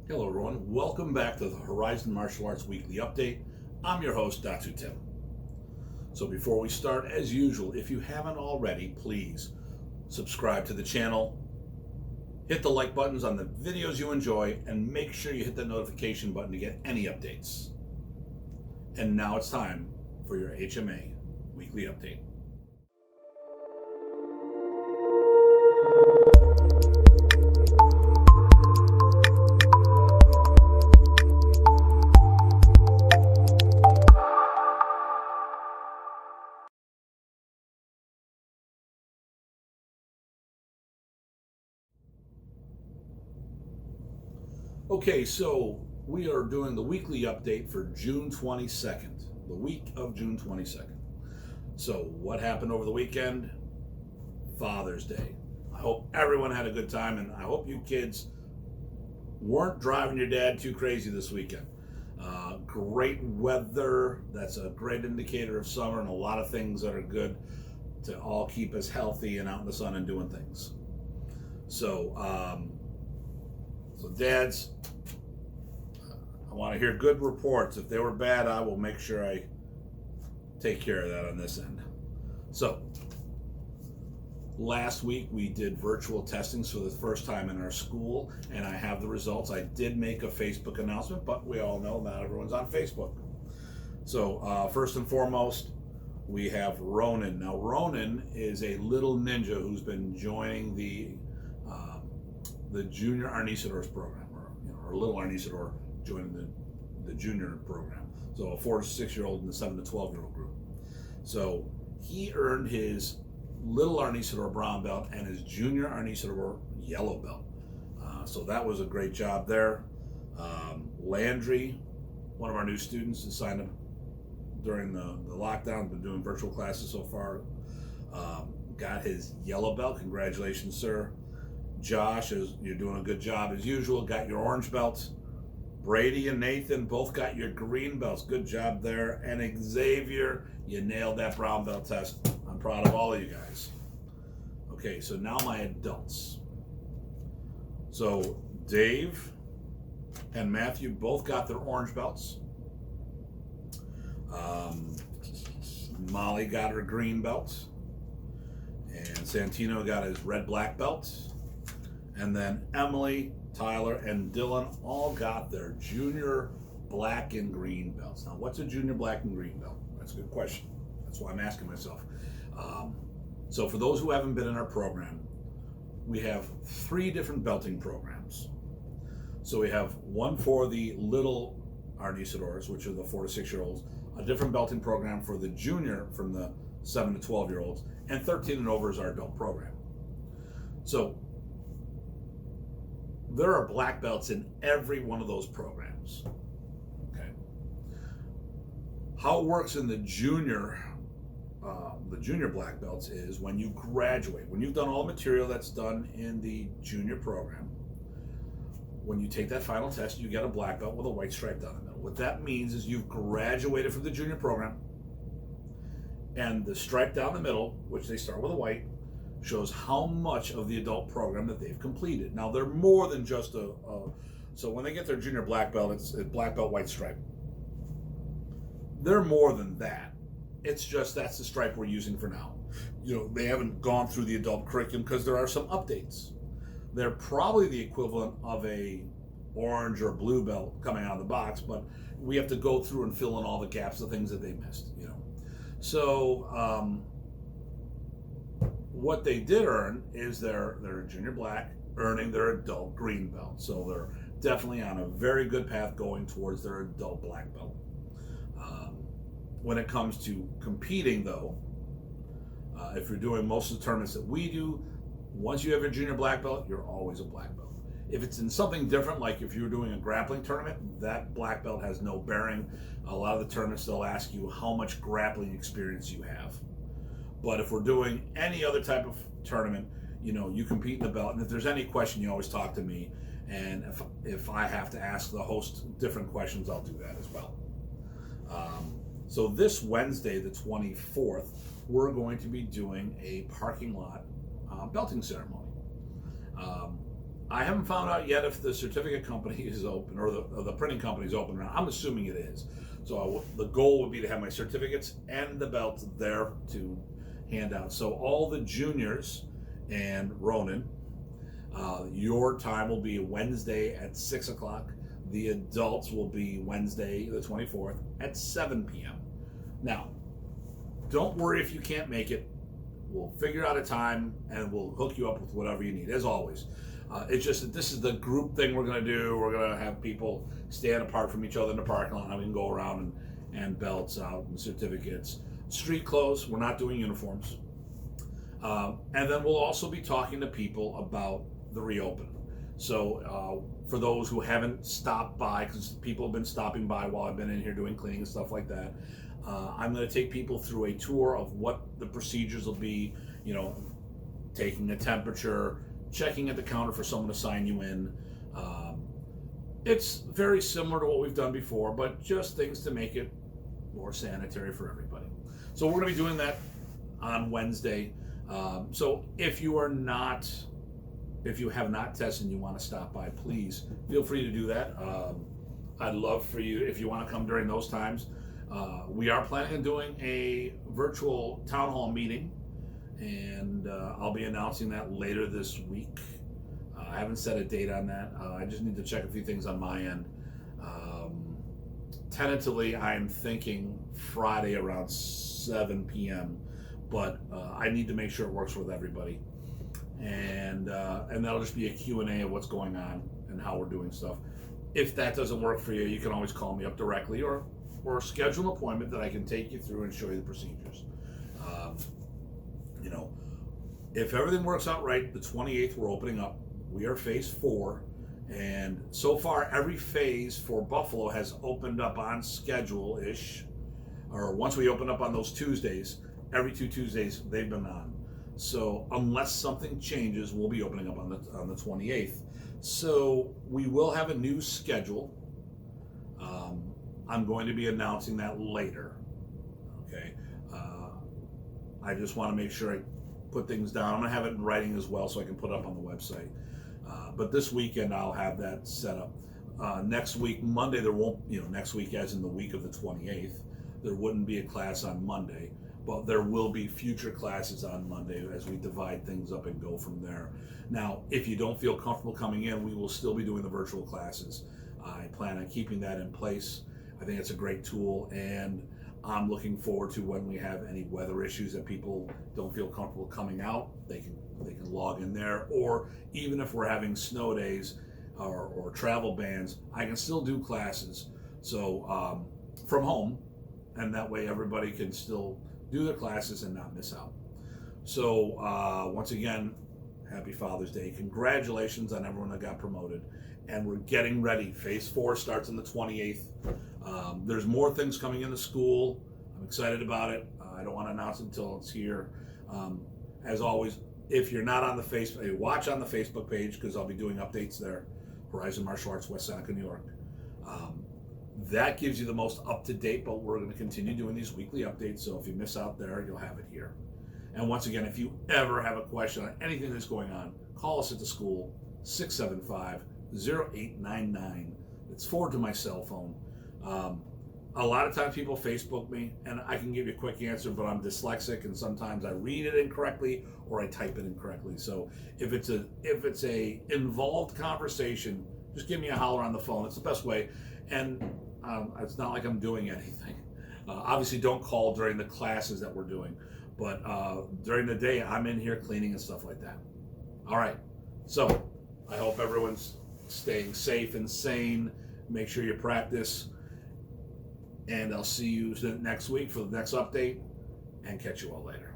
Hello, everyone. Welcome back to the Horizon Martial Arts Weekly Update. I'm your host, Datu Tim. So, before we start, as usual, if you haven't already, please subscribe to the channel, hit the like buttons on the videos you enjoy, and make sure you hit the notification button to get any updates. And now it's time for your HMA Weekly Update. Okay, so we are doing the weekly update for June 22nd, the week of June 22nd. So, what happened over the weekend? Father's Day. I hope everyone had a good time, and I hope you kids weren't driving your dad too crazy this weekend. Great weather. That's a great indicator of summer, and a lot of things that are good to all keep us healthy and out in the sun and doing things. So, dads, I want to hear good reports. If they were bad, I will make sure I take care of that on this end. So, last week we did virtual testings for the first time in our school, and I have the results. I did make a Facebook announcement, but we all know not everyone's on Facebook. So, first and foremost, we have Ronan. Now, Ronan is a little ninja who's been joining the Junior Arnisadors program, or little Arnisador joining the junior program. So a 4 to 6 year old and the 7 to 12-year-old group. So he earned his little Arnisador brown belt and his junior Arnisador yellow belt. So that was a great job there. Landry, one of our new students, has signed up during the lockdown, been doing virtual classes so far. Got his yellow belt. Congratulations, sir. Josh, you're doing a good job as usual, got your orange belts. Brady and Nathan both got your green belts. Good job there. And Xavier, you nailed that brown belt test. I'm proud of all of you guys. Okay, so now my adults. So Dave and Matthew both got their orange belts. Molly got her green belt. And Santino got his red-black belt. And then Emily, Tyler, and Dylan all got their junior black and green belts. Now, what's a junior black and green belt? That's a good question. That's why I'm asking myself. So for those who haven't been in our program, we have 3 different belting programs. So we have one for the little Arnisadors, which are the 4 to 6-year-olds, a different belting program for the junior from the 7 to 12-year-olds, and 13 and over is our adult program. So there are black belts in every one of those programs. Okay. How it works in the junior black belts is when you graduate, when you've done all the material that's done in the junior program, when you take that final test, you get a black belt with a white stripe down the middle. What that means is you've graduated from the junior program, and the stripe down the middle, which they start with a white, shows how much of the adult program that they've completed. Now, they're more than just so when they get their junior black belt, it's a black belt, white stripe. They're more than that. It's just that's the stripe we're using for now. They haven't gone through the adult curriculum because there are some updates. They're probably the equivalent of a orange or blue belt coming out of the box, but we have to go through and fill in all the gaps, the things that they missed, So, what they did earn is their junior black, earning their adult green belt. So they're definitely on a very good path going towards their adult black belt. When it comes to competing, though, if you're doing most of the tournaments that we do, once you have your junior black belt, you're always a black belt. If it's in something different, like if you're doing a grappling tournament, that black belt has no bearing. A lot of the tournaments, they'll ask you how much grappling experience you have. But if we're doing any other type of tournament, you compete in the belt. And if there's any question, you always talk to me. And if I have to ask the host different questions, I'll do that as well. So this Wednesday, the 24th, we're going to be doing a parking lot belting ceremony. I haven't found out yet if the certificate company is open or the printing company is open. I'm assuming it is. So the goal would be to have my certificates and the belts there to hand out. So all the juniors and Ronan, your time will be Wednesday at 6 o'clock. The adults will be Wednesday the 24th at 7 p.m. Now, don't worry if you can't make it. We'll figure out a time and we'll hook you up with whatever you need, as always. It's just that this is the group thing we're going to do. We're going to have people stand apart from each other in the parking lot. We can go around and belts out and certificates. Street clothes, we're not doing uniforms. And then we'll also be talking to people about the reopen. So for those who haven't stopped by, because people have been stopping by while I've been in here doing cleaning and stuff like that, I'm going to take people through a tour of what the procedures will be, taking a temperature, checking at the counter for someone to sign you in. It's very similar to what we've done before, but just things to make it more sanitary for everybody. So we're going to be doing that on Wednesday. So if you have not tested and you want to stop by, please feel free to do that. I'd love for you, if you want to come during those times. We are planning on doing a virtual town hall meeting, and I'll be announcing that later this week. I haven't set a date on that. I just need to check a few things on my end. Tentatively, I'm thinking Friday around 7 p.m., but I need to make sure it works with everybody. And that'll just be a Q&A of what's going on and how we're doing stuff. If that doesn't work for you, you can always call me up directly or schedule an appointment that I can take you through and show you the procedures. If everything works out right, the 28th we're opening up. We are phase 4, and so far every phase for Buffalo has opened up on schedule-ish, or once we open up on those Tuesdays, every 2 Tuesdays they've been on. So unless something changes, we'll be opening up on the 28th. So we will have a new schedule. I'm going to be announcing that later. Okay. I just want to make sure I put things down. I'm going to have it in writing as well so I can put it up on the website. But this weekend I'll have that set up. Next week, Monday, there won't, next week as in the week of the 28th, there wouldn't be a class on Monday. But there will be future classes on Monday as we divide things up and go from there. Now, if you don't feel comfortable coming in, we will still be doing the virtual classes. I plan on keeping that in place. I think it's a great tool, and I'm looking forward to when we have any weather issues that people don't feel comfortable coming out, they can log in there, or even if we're having snow days or travel bans, I can still do classes. So from home, and that way everybody can still do their classes and not miss out. So once again, happy Father's Day. Congratulations on everyone that got promoted. And we're getting ready. Phase 4 starts on the 28th. There's more things coming into school. I'm excited about it. I don't want to announce it until it's here. As always, if you're not on the Facebook, watch on the Facebook page because I'll be doing updates there. Horizon Martial Arts, West Seneca, New York. That gives you the most up-to-date, but we're going to continue doing these weekly updates, so if you miss out there, you'll have it here. And once again, if you ever have a question on anything that's going on, call us at the school, 675-0899. It's forward to my cell phone. A lot of times people Facebook me, and I can give you a quick answer, but I'm dyslexic, and sometimes I read it incorrectly or I type it incorrectly. So if it's a involved conversation, just give me a holler on the phone. It's the best way. And it's not like I'm doing anything. Obviously, don't call during the classes that we're doing, but during the day, I'm in here cleaning and stuff like that. All right. So I hope everyone's staying safe and sane. Make sure you practice. And I'll see you next week for the next update, and catch you all later.